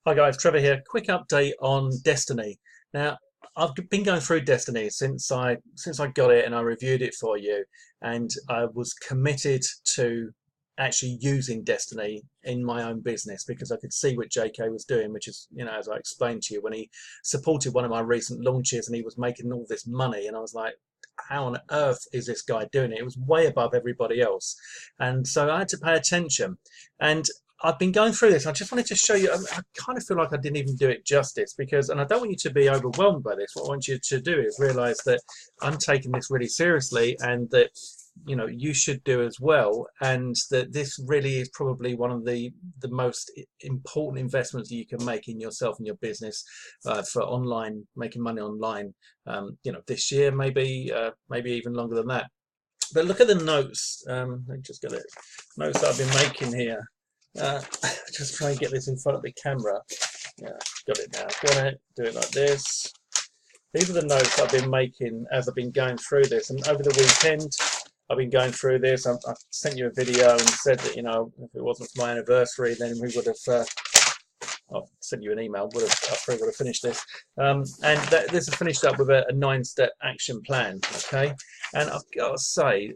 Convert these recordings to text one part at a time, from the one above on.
Hi guys, Trevor here. Quick update on Destiny. Now, I've been going through Destiny since I got it and I reviewed it for you, and I was committed to actually using Destiny in my own business because I could see what JK was doing, which is, as I explained to you, when he supported one of my recent launches and he was making all this money, and I was like, how on earth is this guy doing it? It was way above everybody else, and so I had to pay attention. And I've been going through this. I just wanted to show you. I kind of feel like I didn't even do it justice because, and I don't want you to be overwhelmed by this. What I want you to do is realize that I'm taking this really seriously, and that you should do as well, and that this really is probably one of the most important investments that you can make in yourself and your business for online, making money online. This year, maybe even longer than that. But look at the notes. Let me just get it. Notes that I've been making here. Just try and get this in front of the camera. Yeah, got it now. Got it. Do it like this. These are the notes I've been making as I've been going through this. And over the weekend, I've been going through this. I sent you a video and said that, if it wasn't for my anniversary, then we would have. I'll send you an email. I probably would have finished this. This is finished up with a 9-step action plan. Okay, and I've got to say,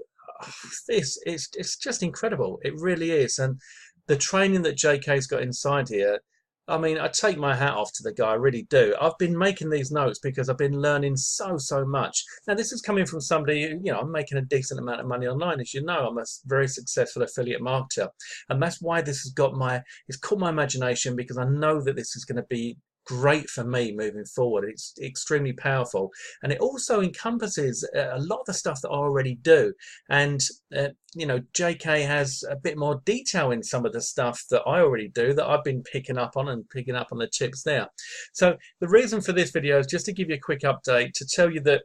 it's just incredible. It really is. And the training that JK's got inside here, I mean, I take my hat off to the guy, I really do. I've been making these notes because I've been learning so much. Now, this is coming from somebody who, I'm making a decent amount of money online. As you know, I'm a very successful affiliate marketer. And that's why this has it's caught my imagination, because I know that this is going to be great for me moving forward. It's extremely powerful, and it also encompasses a lot of the stuff that I already do. And JK has a bit more detail in some of the stuff that I already do, that I've been picking up on the tips there. So the reason for this video is just to give you a quick update, to tell you that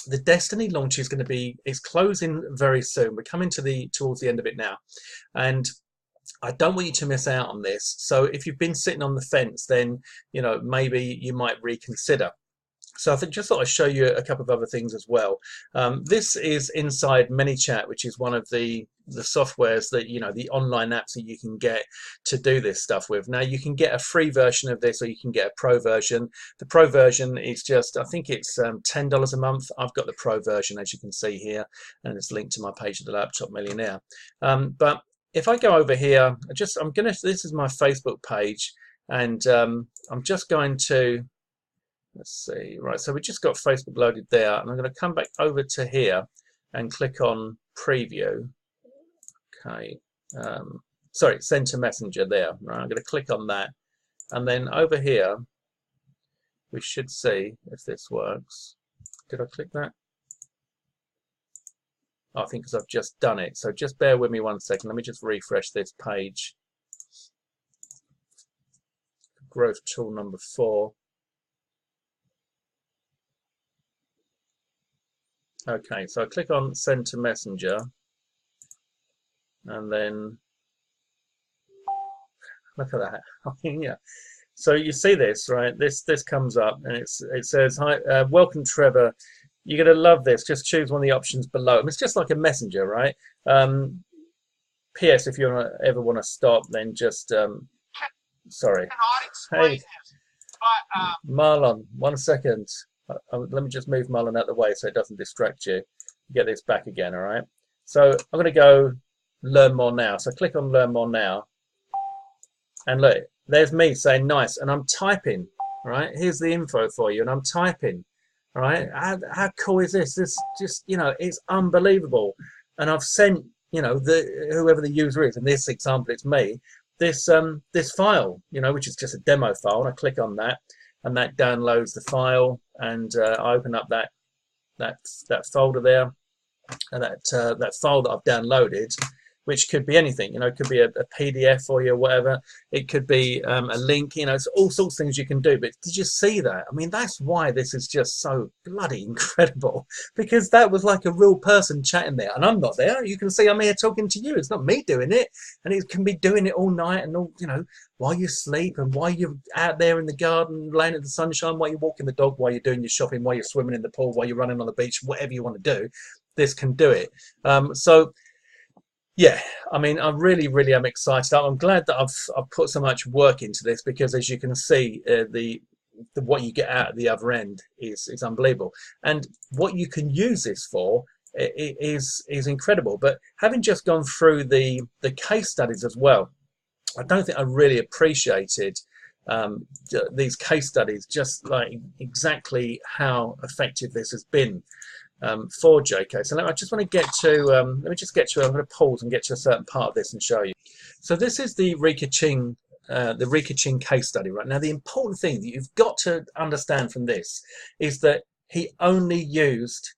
the Destiny launch is closing very soon. We're coming towards the end of it now, and I don't want you to miss out on this. So if you've been sitting on the fence, then maybe you might reconsider. So I just thought I'd show you a couple of other things as well. This is inside ManyChat, which is one of the softwares that, the online apps that you can get to do this stuff with. Now, you can get a free version of this, or you can get a pro version. The pro version is just, I think it's $10 a month. I've got the pro version, as you can see here, and it's linked to my page of the Laptop Millionaire. But if I go over here, this is my Facebook page, and I'm just going to, let's see, right, so we just got Facebook loaded there, and I'm going to come back over to here and click on preview. Okay, sorry, send to messenger there, right, I'm going to click on that, and then over here we should see if this works. Did I click that? I think because I've just done it. So just bear with me 1 second. Let me just refresh this page. Growth tool number 4. Okay, so I click on send to messenger, and then look at that. I mean, yeah. So you see this, right? This comes up, and it says, "Hi, welcome, Trevor. You're going to love this. Just choose one of the options below." And it's just like a messenger, right? P.S. If you ever want to stop, then just sorry. Hey, Marlon, 1 second. Let me just move Marlon out of the way so it doesn't distract you. Get this back again, all right? So I'm going to go learn more now. So click on learn more now, and look, there's me saying nice, and I'm typing. Right, here's the info for you, and I'm typing. All right, how cool is this? This just, it's unbelievable. And I've sent, whoever the user is, in this example, it's me, this file, which is just a demo file. And I click on that, and that downloads the file, and I open up that folder there, and that file that I've downloaded, which could be anything, it could be a PDF for you or whatever. It could be a link, it's all sorts of things you can do. But did you see that? I mean, that's why this is just so bloody incredible, because that was like a real person chatting there, and I'm not there. You can see I'm here talking to you. It's not me doing it, and it can be doing it all night and all, while you sleep, and while you're out there in the garden, laying in the sunshine, while you're walking the dog, while you're doing your shopping, while you're swimming in the pool, while you're running on the beach, whatever you want to do, this can do it. So Yeah, I mean, I really, really am excited. I'm glad that I've put so much work into this because, as you can see, the what you get out at the other end is unbelievable, and what you can use this for is incredible. But having just gone through the case studies as well, I don't think I really appreciated these case studies, just like exactly how effective this has been for JK. So I just want to get to, let me just get to, I'm going to pause and get to a certain part of this and show you. So this is the Rika Ching case study, right? Now, the important thing that you've got to understand from this is that he only used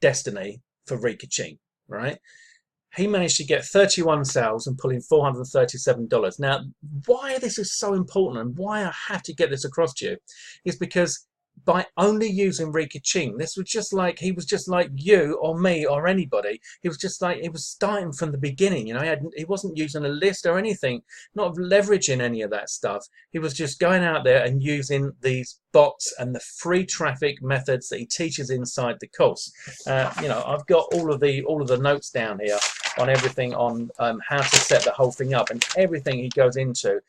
Destiny for Rika Ching, right? He managed to get 31 sales and pull in $437. Now, why this is so important and why I have to get this across to you is because by only using Rika Ching, this was just like, he was just like you or me or anybody. He was just like, he was starting from the beginning, you know, he wasn't using a list or anything, not leveraging any of that stuff. He was just going out there and using these bots and the free traffic methods that he teaches inside the course. You know, I've got all of the notes down here on everything on how to set the whole thing up, and everything he goes into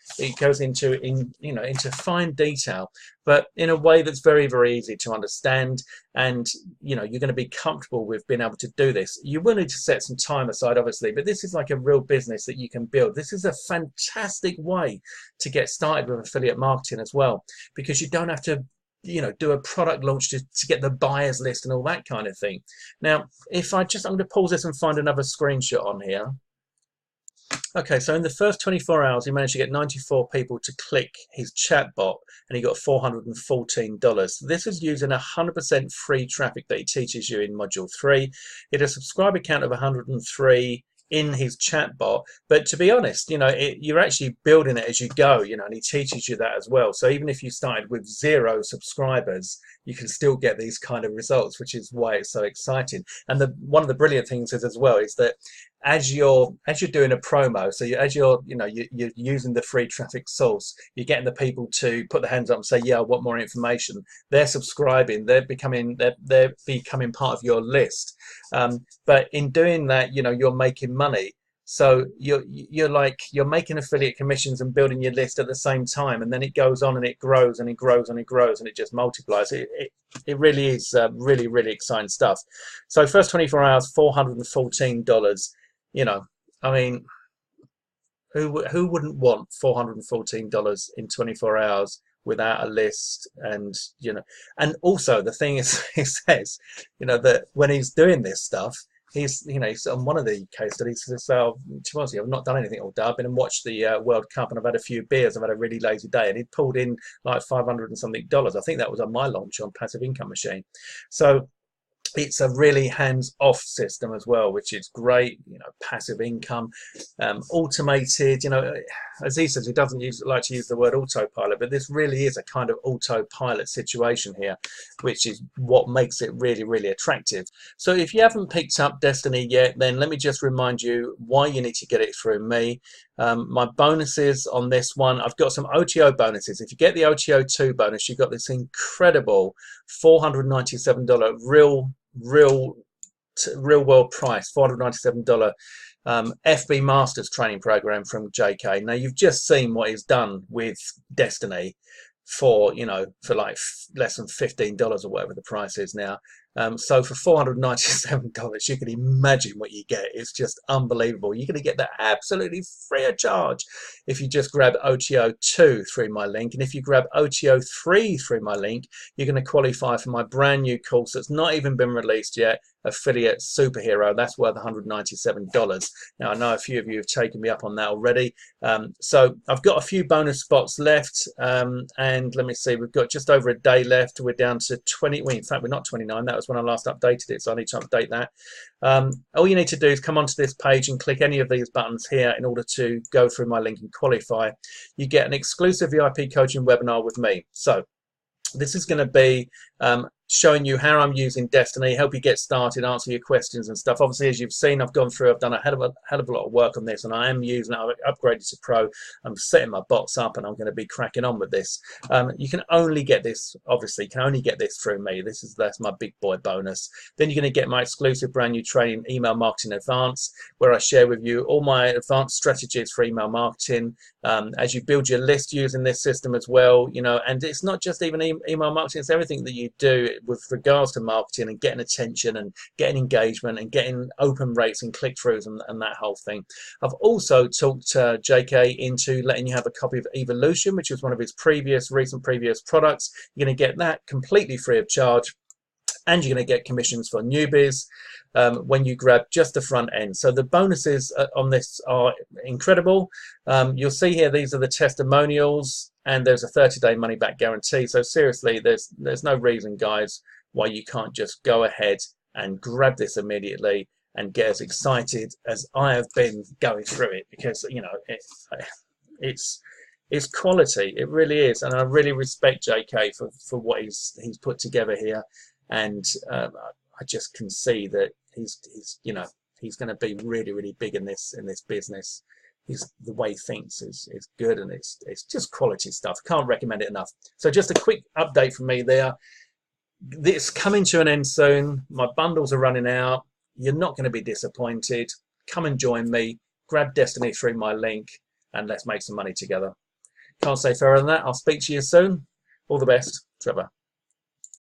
in, you know, into fine detail, but in a way that's very, very easy to understand. And you know, you're going to be comfortable with being able to do this. You will need to set some time aside, obviously, but this is like a real business that you can build. This is a fantastic way to get started with affiliate marketing as well, because you don't have to, you know, do a product launch to get the buyers list and all that kind of thing. Now, if I'm going to pause this and find another screenshot on here. Okay, so in the first 24 hours, he managed to get 94 people to click his chatbot, and he got $414. This is using 100% free traffic that he teaches you in Module 3. He had a subscriber count of 103 in his chatbot, but to be honest, you know, you're actually building it as you go, you know, and he teaches you that as well. So even if you started with 0 subscribers, you can still get these kind of results, which is why it's so exciting. And one of the brilliant things is as well is that as you're doing a promo, so as you're using the free traffic source, you're getting the people to put their hands up and say, yeah, I want more information. They're subscribing, they're becoming part of your list. But in doing that, you know, you're making money. So you're making affiliate commissions and building your list at the same time, and then it goes on and it grows and it grows and it grows and it just multiplies. It really is really, really exciting stuff. So first 24 hours, $414. You know, I mean, who wouldn't want $414 in 24 hours without a list? And you know, and also the thing is, he says, you know, that when he's doing this stuff, he's on one of the case studies, he says, oh, I've not done anything all day. I've been and watched the World Cup, and I've had a few beers. I've had a really lazy day, and he pulled in like $500 and something. I think that was on my launch on Passive Income Machine. So it's a really hands-off system as well, which is great. You know, passive income, automated. You know, as he says, he doesn't like to use the word autopilot, but this really is a kind of autopilot situation here, which is what makes it really, really attractive. So if you haven't picked up Destiny yet, then let me just remind you why you need to get it through me. My bonuses on this one, I've got some OTO bonuses. If you get the OTO 2 bonus, you've got this incredible $497 real world price, $497 FB Masters training program from JK. Now you've just seen what he's done with Destiny for, you know, for like less than $15 or whatever the price is now. So for $497, you can imagine what you get. It's just unbelievable. You're going to get that absolutely free of charge if you just grab OTO 2 through my link. And if you grab OTO 3 through my link, you're going to qualify for my brand new course that's not even been released yet, Affiliate Superhero. That's worth $197. Now I know a few of you have taken me up on that already. So I've got a few bonus spots left, and let me see, we've got just over a day left. We're down to 20. Well, in fact, we're not 29. That was when I last updated it, so I need to update that. All you need to do is come onto this page and click any of these buttons here in order to go through my link and qualify. You get an exclusive VIP coaching webinar with me. So this is going to be showing you how I'm using Destiny, help you get started, answer your questions and stuff. Obviously, as you've seen, I've gone through, I've done a hell of a lot of work on this, and I am using it. I've upgraded to Pro. I'm setting my bots up, and I'm going to be cracking on with this. You can only get this, obviously, you can only get this through me. That's my big boy bonus. Then you're going to get my exclusive brand new training, Email Marketing Advanced, where I share with you all my advanced strategies for email marketing. As you build your list using this system as well, you know, and it's not just even email marketing, it's everything that you do with regards to marketing and getting attention and getting engagement and getting open rates and click-throughs and that whole thing. I've also talked JK into letting you have a copy of Evolution, which was one of his recent previous products. You're going to get that completely free of charge, and you're going to get commissions for newbies when you grab just the front end. So the bonuses on this are incredible. You'll see here, these are the testimonials, and there's a 30-day money-back guarantee. So seriously, there's no reason, guys, why you can't just go ahead and grab this immediately and get as excited as I have been going through it, because, you know, it's quality. It really is, and I really respect JK for what he's put together here. And I just can see that he's you know, he's going to be really big in this business. The way he thinks is good, and it's just quality stuff. Can't recommend it enough. So just a quick update from me there. It's coming to an end soon. My bundles are running out. You're not going to be disappointed. Come and join me. Grab Destiny through my link, and let's make some money together. Can't say fairer than that. I'll speak to you soon. All the best, Trevor.